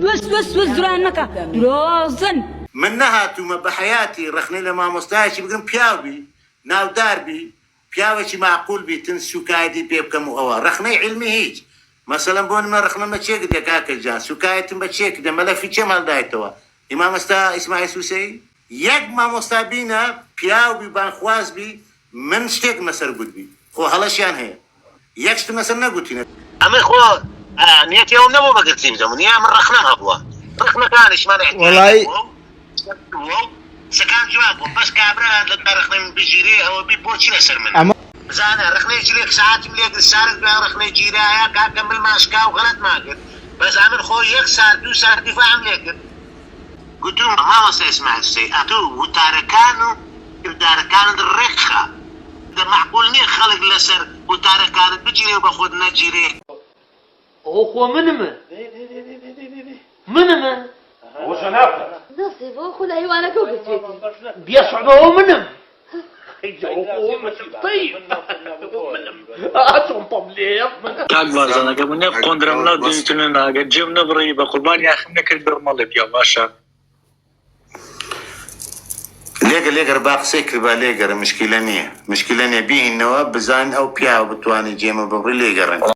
بس زرانك درازن من نهاتومە بە حیاتی ڕخنەی لە مامۆستایەکی بگرم پیاوبی ناوداربی پیاوێکی معقول بیتن سوکایەتی پێ بکەم و ئەوە ڕخنەی علمی هیچ مەسەلەن بۆ نمە ڕخنەمە چێک دێ کاکەجان سوکایەتم بە چێک دە مەلەفی چێم هەڵدایتەوە ئیمامۆستا ئیسماعیل سوسەی یەک مامۆستا بینە پیاوبی بانخوازبی من شتێکم لەسەر گوتبی خۆ هەڵەشیان هەیە یەک شتم لەسەر نەگوتینە ئەمە خۆ نیەتی ئەو نەبوو بەگرتیم زەمونیا من ڕخنەم هەبووە ڕخنەکانیشمان وەڵای سكان جوابهم بس كابران للرخنة من بجيري أو بيبوتشي لسر منه زانا رخنة جيلك ساعات مليك السارق بها رخنة جيرايا كمل ماسكا وغلط ما قد بس عمل خوي يكسر دو سار دفاع مليك قلت لهم ما وصل اسمع السي أتو وتاركانو تاركانو الرخة ده معقول نيه خلق لسر وتاركانو بجيري وباخد نجيري أخو منما وش هناك؟ نصيب أخو الحيوانات وقت بيصعبوا منهم طيب أتون طبليب قال بازانا قبل نبقون درمنا ديتنا قد جبنا بريبة قربان يا أخي نكر برمالب يا باشا لێگەر باقسەی کربا لێگەرە مشکلە نییە بی النواب بزان ئەو پیاوە بتوانێت جێمە ببڕی لێگەڕن